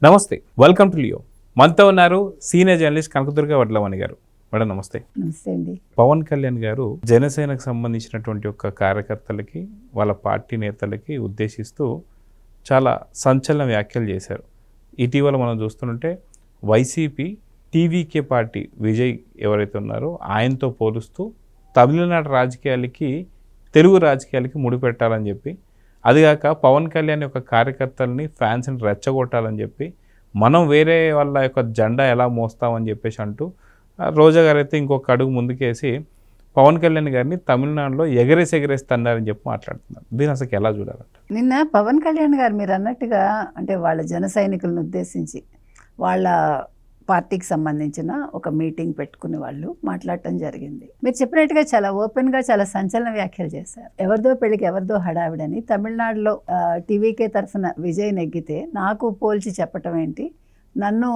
నమస్తే, welcome to Leo. మనతో ఉన్నారు సీనియర్ జర్నలిస్ట్ కనకదుర్గ వడ్లమణి గారు. మేడం నమస్తే. నమస్తే అండి. పవన్ కళ్యాణ్ గారు జనసేనకు సంబంధించినటువంటి ఒక కార్యకర్తలకి, వాళ్ళ పార్టీ నేతలకి ఉద్దేశిస్తూ చాలా సంచలన వ్యాఖ్యలు చేశారు. ఇటీవల మనం చూస్తుంటే వైసీపీ టీవీకే పార్టీ విజయ్ ఎవరైతే ఉన్నారో ఆయనతో పోలుస్తూ తమిళనాడు రాజకీయాలకి తెలుగు రాజకీయాలకి ముడిపెట్టాలని చెప్పి, అదిగాక పవన్ కళ్యాణ్ యొక్క కార్యకర్తలని ఫ్యాన్స్ని రెచ్చగొట్టాలని చెప్పి, మనం వేరే వాళ్ళ యొక్క జెండా ఎలా మోస్తామని చెప్పేసి అంటూ రోజా గారు అయితే ఇంకొక అడుగు ముందుకేసి పవన్ కళ్యాణ్ గారిని తమిళనాడులో ఎగరేస్తున్నారని చెప్పి మాట్లాడుతున్నారు. దీన్ని అసలు ఎలా చూడాలంట? నిన్న పవన్ కళ్యాణ్ గారు మీరు అన్నట్టుగా అంటే వాళ్ళ జన సైనికులను ఉద్దేశించి వాళ్ళ పార్టీకి సంబంధించిన ఒక మీటింగ్ పెట్టుకుని వాళ్ళు మాట్లాడటం జరిగింది. మీరు చెప్పినట్టుగా చాలా ఓపెన్గా చాలా సంచలన వ్యాఖ్యలు చేశారు. ఎవరిదో పెళ్లికి ఎవరిదో హడావిడని తమిళనాడులో టీవీకే తరఫున విజయ్ నెగ్గితే నాకు పోల్చి చెప్పటం ఏంటి, నన్ను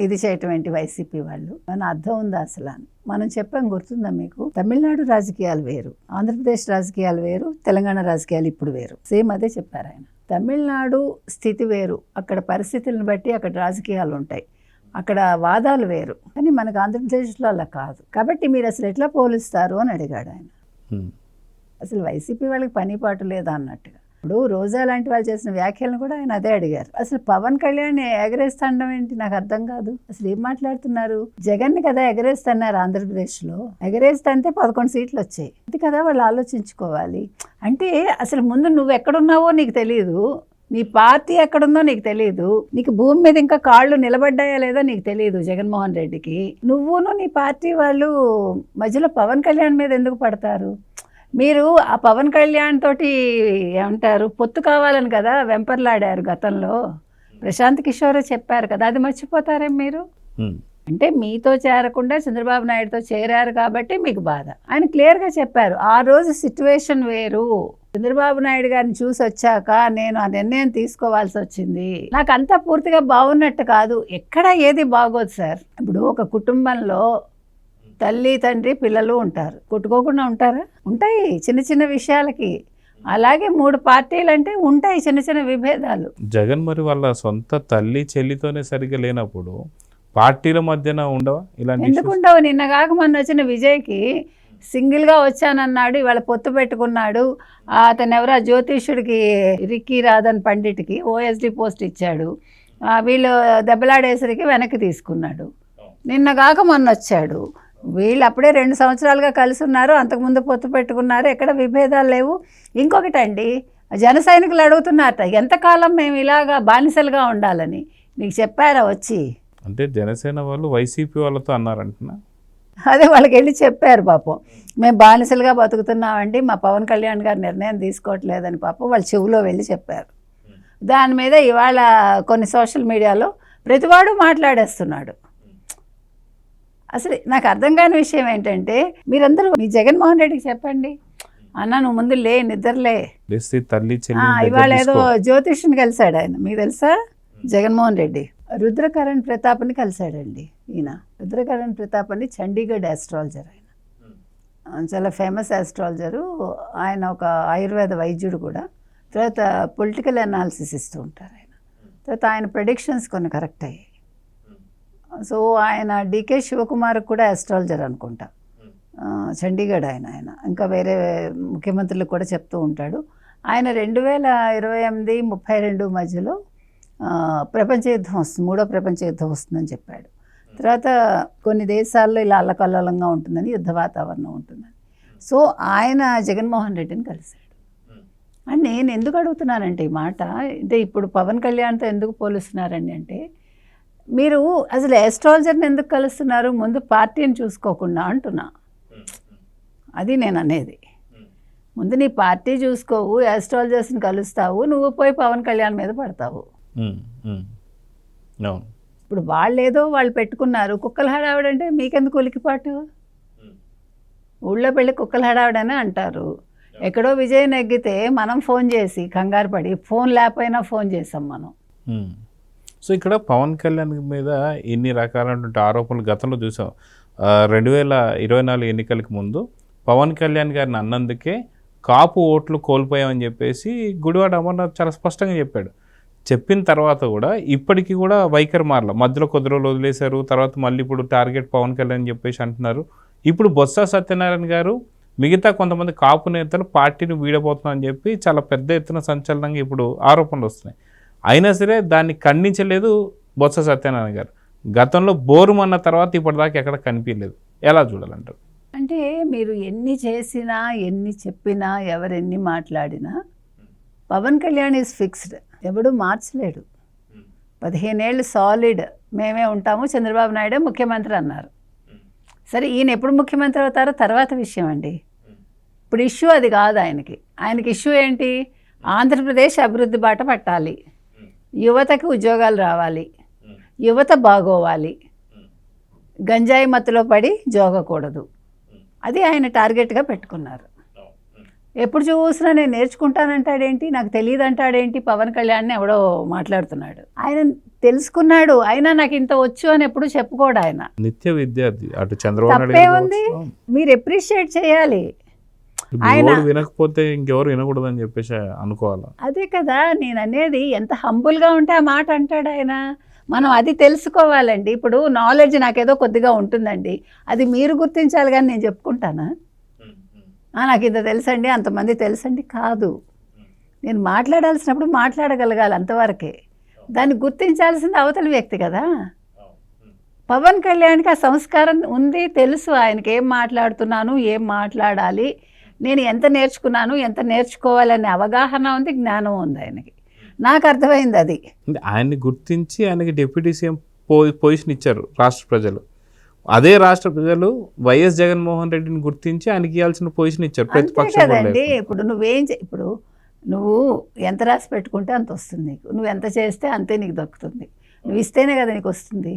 ఇది చేయటం ఏంటి వైసీపీ వాళ్ళు, మన అర్థం ఉందా అసలు అని మనం చెప్పాం. గుర్తుందా మీకు? తమిళనాడు రాజకీయాలు వేరు, ఆంధ్రప్రదేశ్ రాజకీయాలు వేరు, తెలంగాణ రాజకీయాలు ఇప్పుడు వేరు. సేమ్ అదే చెప్పారు ఆయన. తమిళనాడు స్థితి వేరు, అక్కడ పరిస్థితులను బట్టి అక్కడ రాజకీయాలు ఉంటాయి, అక్కడ వాదాలు వేరు. కానీ మనకు ఆంధ్రప్రదేశ్లో అలా కాదు. కాబట్టి మీరు అసలు ఎట్లా పోలుస్తారు అని అడిగాడు ఆయన. అసలు వైసీపీ వాళ్ళకి పని పాటు లేదా అన్నట్టుగా. ఇప్పుడు రోజా లాంటి వాళ్ళు చేసిన వ్యాఖ్యలను కూడా ఆయన అదే అడిగారు. అసలు పవన్ కళ్యాణ్ ఎగరేస్తాండం ఏంటి నాకు అర్థం కాదు. అసలు ఏం మాట్లాడుతున్నారు? జగన్ని కదా ఎగరేస్తున్నారు ఆంధ్రప్రదేశ్లో. ఎగరేస్తే 11 సీట్లు వచ్చాయి. ఇది కదా వాళ్ళు ఆలోచించుకోవాలి. అంటే అసలు ముందు నువ్వు ఎక్కడున్నావో నీకు తెలియదు, నీ పార్టీ ఎక్కడుందో నీకు తెలియదు, నీకు భూమి మీద ఇంకా కాళ్ళు నిలబడ్డాయా లేదో నీకు తెలియదు. జగన్మోహన్ రెడ్డికి నువ్వును నీ పార్టీ వాళ్ళు మధ్యలో పవన్ కళ్యాణ్ మీద ఎందుకు పడతారు? మీరు ఆ పవన్ కళ్యాణ్ తోటి ఏమంటారు పొత్తు కావాలని కదా వెంపర్లాడారు గతంలో. ప్రశాంత్ కిషోరే చెప్పారు కదా, అది మర్చిపోతారేం మీరు? అంటే మీతో చేరకుండా చంద్రబాబు నాయుడుతో చేరారు కాబట్టి మీకు బాధ. ఆయన క్లియర్గా చెప్పారు, ఆ రోజు సిచ్యువేషన్ వేరు. చంద్రబాబు నాయుడు గారిని చూసి వచ్చాక నేను ఆ నిర్ణయం తీసుకోవాల్సి వచ్చింది. నాకు అంతా పూర్తిగా బాగున్నట్టు కాదు, ఎక్కడ ఏది బాగోదు సార్. ఇప్పుడు ఒక కుటుంబంలో తల్లి తండ్రి పిల్లలు ఉంటారు, కొట్టుకోకుండా ఉంటారా? ఉంటాయి చిన్న చిన్న విషయాలకి. అలాగే 3 పార్టీలు అంటే ఉంటాయి చిన్న చిన్న విభేదాలు. జగన్ మరి వాళ్ళ సొంత తల్లి చెల్లితోనే సరిగ్గా లేనప్పుడు పార్టీల మధ్యన ఉండవా ఇలాంటి? ఎందుకు ఉండవు? నిన్న కాక మొన్న వచ్చిన విజయ్కి సింగిల్గా వచ్చానన్నాడు, ఇవాళ పొత్తు పెట్టుకున్నాడు. అతను ఎవరో జ్యోతిష్యుడికి రిక్కీ రాధన్ పండిట్కి ఓఎస్డి పోస్ట్ ఇచ్చాడు. వీళ్ళు దెబ్బలాడేసరికి వెనక్కి తీసుకున్నాడు. నిన్న కాక మొన్న వచ్చాడు. వీళ్ళు అప్పుడే 2 సంవత్సరాలుగా కలిసి ఉన్నారు, అంతకుముందు పొత్తు పెట్టుకున్నారు, ఎక్కడ విభేదాలు లేవు. ఇంకొకటండి, జన సైనికులు అడుగుతున్నారట ఎంతకాలం మేము ఇలాగా బానిసలుగా ఉండాలని. మీకు చెప్పారా వచ్చి? అంటే జనసేన వాళ్ళు వైసీపీ వాళ్ళతో అన్నారంటున్నా. అదే వాళ్ళకి వెళ్ళి చెప్పారు పాపం, మేము బానిసలుగా బతుకుతున్నామండి, మా పవన్ కళ్యాణ్ గారు నిర్ణయం తీసుకోవట్లేదని పాపం వాళ్ళు చెవులో వెళ్ళి చెప్పారు. దాని మీద ఇవాళ కొన్ని సోషల్ మీడియాలో ప్రతివాడు మాట్లాడేస్తున్నాడు. అసలు నాకు అర్థం కాని విషయం ఏంటంటే, మీరందరూ మీ జగన్మోహన్ రెడ్డికి చెప్పండి, అన్న నువ్వు ముందు లే, నిద్రలే. తల్లి ఇవాళ ఏదో జ్యోతిష్ని కలిశాడు ఆయన, మీకు తెలుసా? జగన్మోహన్ రెడ్డి రుద్రకరణ్ ప్రతాప్ని కలిశాడండి. ఈయన రుద్రకరణ్ ప్రతాప్ అని చండీగఢ్ ఆస్ట్రాలజర్. ఆయన చాలా ఫేమస్ ఆస్ట్రాలజరు. ఆయన ఒక ఆయుర్వేద వైద్యుడు కూడా. తర్వాత పొలిటికల్ అనాలిసిస్ ఇస్తూ ఉంటారు ఆయన. తర్వాత ఆయన ప్రెడిక్షన్స్ కొన్ని కరెక్ట్ అయ్యాయి. సో ఆయన డికే శివకుమార్ కూడా ఆస్ట్రాలజర్ అనుకుంటా, చండీగఢ్ ఆయన. ఇంకా వేరే ముఖ్యమంత్రులకు కూడా చెప్తూ ఉంటాడు. ఆయన 2028-32 మధ్యలో ప్రపంచ యుద్ధం వస్తుంది, 3వ ప్రపంచ యుద్ధం వస్తుందని చెప్పాడు. తర్వాత కొన్ని దేశాల్లో ఇలా అల్లకల్లోలంగా ఉంటుందని, యుద్ధ వాతావరణం ఉంటుందని. సో ఆయన జగన్మోహన్ రెడ్డిని కలిశాడు. అని నేను ఎందుకు అడుగుతున్నానంటే ఈ మాట, అంటే ఇప్పుడు పవన్ కళ్యాణ్తో ఎందుకు పోలుస్తున్నారండి అంటే, మీరు అసలు ఆస్ట్రాలజర్ని ఎందుకు కలుస్తున్నారు? ముందు పార్టీని చూసుకోకుండా అంటున్నా. అది నేను అనేది. ముందు నీ పార్టీ చూసుకోవు, ఆస్ట్రాలజర్స్ని కలుస్తావు, నువ్వు పోయి పవన్ కళ్యాణ్ మీద పడతావు. ఇప్పుడు వాళ్ళు పెట్టుకున్నారు, కుక్కల హడావిడంటే మీకెందుకు ఉలికిపాటు? ఊళ్ళో పెళ్ళి కుక్కల హడావిడనే అంటారు. ఎక్కడో విజయ్ నెగ్గితే మనం ఫోన్ చేసి కంగారు పడి, ఫోన్ లేకపోయినా ఫోన్ చేసాం మనం. సో ఇక్కడ పవన్ కళ్యాణ్ మీద ఎన్ని రకాలైనటువంటి ఆరోపణలు గతంలో చూసాం. 2024 ఎన్నికలకు ముందు పవన్ కళ్యాణ్ గారిని అన్నందుకే కాపు ఓట్లు కోల్పోయామని చెప్పేసి గుడివాడ అమర్నాథ్ చాలా స్పష్టంగా చెప్పాడు. చెప్పిన తర్వాత కూడా ఇప్పటికీ కూడా వైఖరి మారల. మధ్యలో కొద్ది రోజులు వదిలేశారు, తర్వాత మళ్ళీ ఇప్పుడు టార్గెట్ పవన్ కళ్యాణ్ అని చెప్పేసి అంటున్నారు. ఇప్పుడు బొత్స సత్యనారాయణ గారు మిగతా కొంతమంది కాపు నేతలు పార్టీని వీడబోతున్నారని చెప్పి చాలా పెద్ద ఎత్తున సంచలనంగా ఇప్పుడు ఆరోపణలు వస్తున్నాయి. అయినా సరే దాన్ని ఖండించలేదు బొత్స సత్యనారాయణ గారు. గతంలో బోరుమన్న తర్వాత ఇప్పటిదాకా ఎక్కడ కనిపించలేదు. ఎలా చూడాలంటారు? అంటే మీరు ఎన్ని చేసినా ఎన్ని చెప్పినా ఎవరెన్ని మాట్లాడినా పవన్ కళ్యాణ్ ఈజ్ ఫిక్స్డ్, ఎవడు మార్చలేడు. 15 ఏళ్ళు సాలిడ్ మేమే ఉంటాము, చంద్రబాబు నాయుడే ముఖ్యమంత్రి అన్నారు. సరే ఈయన ఎప్పుడు ముఖ్యమంత్రి అవుతారో తర్వాత విషయం అండి. ఇప్పుడు ఇష్యూ అది కాదు ఆయనకి ఇష్యూ ఏంటి? ఆంధ్రప్రదేశ్ అభివృద్ధి బాట పట్టాలి, యువతకి ఉద్యోగాలు రావాలి, యువత బాగోవాలి, గంజాయి మత్తులో పడి జోగకూడదు. అది ఆయన టార్గెట్గా పెట్టుకున్నారు. ఎప్పుడు చూసినా నేను నేర్చుకుంటానంటాడేంటి, నాకు తెలియదు అంటాడేంటి, పవన్ కళ్యాణ్ని ఎవడో మాట్లాడుతున్నాడు. ఆయన తెలుసుకున్నాడు, అయినా నాకు ఇంత వచ్చు అని ఎప్పుడు చెప్పుకోడు ఆయన. నిత్య విద్యార్థి అటు చంద్రబాబు తప్పే ఉంది, మీరు ఎప్రిషియేట్ చేయాలి. ఆయన వినకపోతే ఇంకెవరు వినకూడదు అని చెప్పేసి అనుకోవాలా? అదే కదా నేను అనేది, ఎంత హంబుల్గా ఉంటే ఆ మాట అంటాడు ఆయన. మనం అది తెలుసుకోవాలండి. ఇప్పుడు నాలెడ్జ్ నాకేదో కొద్దిగా ఉంటుందండి, అది మీరు గుర్తించాలి కానీ నేను చెప్పుకుంటానా నాకు ఇంత తెలుసండి అంతమంది తెలుసండి కాదు. నేను మాట్లాడాల్సినప్పుడు మాట్లాడగలగాలి, అంతవరకే. దాన్ని గుర్తించాల్సింది అవతల వ్యక్తి కదా. పవన్ కళ్యాణ్కి ఆ సంస్కారం ఉంది, తెలుసు ఆయనకి ఏం మాట్లాడుతున్నాను, ఏం మాట్లాడాలి, నేను ఎంత నేర్చుకున్నాను, ఎంత నేర్చుకోవాలనే అవగాహన ఉంది, జ్ఞానం ఉంది ఆయనకి. నాకు అర్థమైంది అది. ఆయన్ని గుర్తించి ఆయనకి డిప్యూటీ సీఎం పొజిషన్ ఇచ్చారు రాష్ట్ర ప్రజలు. అదే రాష్ట్ర ప్రజలు వైఎస్ జగన్మోహన్ రెడ్డిని గుర్తించి ఆయనకి ఇవ్వాల్సిన పొజిషన్ ఇచ్చారు ప్రతిపక్షం కదండి. ఇప్పుడు ఇప్పుడు నువ్వు ఎంత రాసి పెట్టుకుంటే అంత వస్తుంది నీకు, నువ్వు ఎంత చేస్తే అంతే నీకు దక్కుతుంది, నువ్వు ఇస్తేనే కదా నీకు వస్తుంది.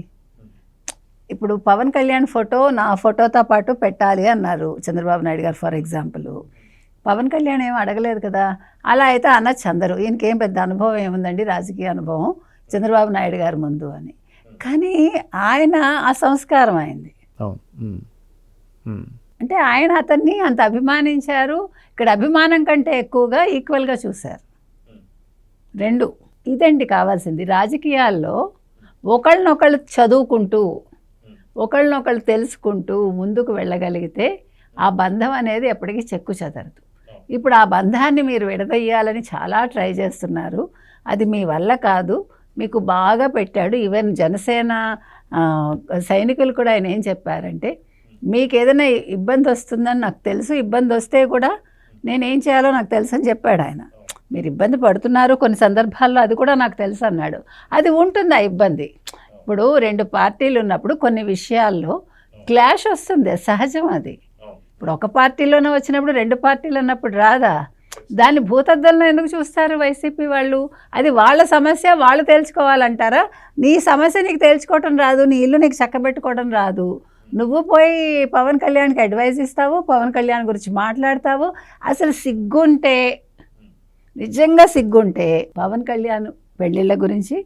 ఇప్పుడు పవన్ కళ్యాణ్ ఫోటో నా ఫోటోతో పాటు పెట్టాలి అన్నారు చంద్రబాబు నాయుడు గారు ఫర్ ఎగ్జాంపుల్. పవన్ కళ్యాణ్ ఏం అడగలేదు కదా. అలా అయితే అనొచ్చు అందరూ, ఈయనకేం పెద్ద అనుభవం ఏముందండి, రాజకీయ అనుభవం చంద్రబాబు నాయుడు గారి ముందు అని. కానీ ఆయన ఆ సంస్కారం అయింది. అంటే ఆయన అతన్ని అంత అభిమానించారు. ఇక్కడ అభిమానం కంటే ఎక్కువగా ఈక్వల్గా చూశారు. రెండు ఇదండి కావాల్సింది. రాజకీయాల్లో ఒకళ్ళనొకళ్ళు చదువుకుంటూ ఒకళ్ళనొకళ్ళు తెలుసుకుంటూ ముందుకు వెళ్ళగలిగితే ఆ బంధం అనేది ఎప్పటికీ చెక్కు చెదరదు. ఇప్పుడు ఆ బంధాన్ని మీరు విడదయ్యాలని చాలా ట్రై చేస్తున్నారు. అది మీ వల్ల కాదు. మీకు బాగా పెట్టాడు. ఈవెన్ జనసేన సైనికులు కూడా ఆయన ఏం చెప్పారంటే, మీకు ఏదైనా ఇబ్బంది వస్తుందని నాకు తెలుసు, ఇబ్బంది వస్తే కూడా నేనేం చేయాలో నాకు తెలుసు అని చెప్పాడు ఆయన. మీరు ఇబ్బంది పడుతున్నారు కొన్ని సందర్భాల్లో, అది కూడా నాకు తెలుసు అన్నాడు. అది ఉంటుంది ఆ ఇబ్బంది. ఇప్పుడు రెండు పార్టీలు ఉన్నప్పుడు కొన్ని విషయాల్లో క్లాష్ వస్తుంది, సహజం అది. ఇప్పుడు ఒక పార్టీలోనే వచ్చినప్పుడు రెండు పార్టీలు అన్నప్పుడు రాదా? దాన్ని భూతద్దంలో ఎందుకు చూస్తారు వైసీపీ వాళ్ళు? అది వాళ్ళ సమస్య, వాళ్ళు తేల్చుకోవాలంటారా? నీ సమస్య నీకు తేల్చుకోవటం రాదు, నీ ఇల్లు నీకు చక్కబెట్టుకోవడం రాదు. నువ్వు పోయి పవన్ కళ్యాణ్కి అడ్వైస్ ఇస్తావు, పవన్ కళ్యాణ్ గురించి మాట్లాడతావు. అసలు సిగ్గుంటే, నిజంగా సిగ్గుంటే పవన్ కళ్యాణ్ పెళ్ళిళ్ళ గురించి,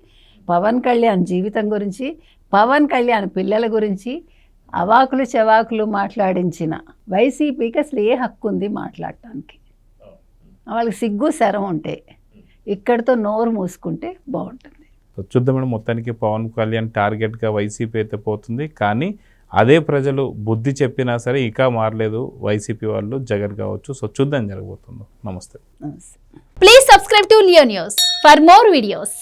పవన్ కళ్యాణ్ జీవితం గురించి, పవన్ కళ్యాణ్ పిల్లల గురించి అవాకులు చెవాకులు మాట్లాడించిన వైసీపీకి అసలు ఏ హక్కు ఉంది మాట్లాడటానికి? వాళ్ళకి సిగ్గు శరం ఉంటే ఇక్కడితో నోరు మూసుకుంటే బాగుంటుంది. చూద్దాం మేడం, మొత్తానికి పవన్ కళ్యాణ్ టార్గెట్గా వైసీపీ అయితే పోతుంది. కానీ అదే ప్రజలు బుద్ధి చెప్పినా సరే ఇక మారలేదు వైసీపీ వాళ్ళు, జగన్ కావచ్చు. సో చూద్దాం జరగబోతుందో. నమస్తే. నమస్తే. Please subscribe to Leo news for more videos.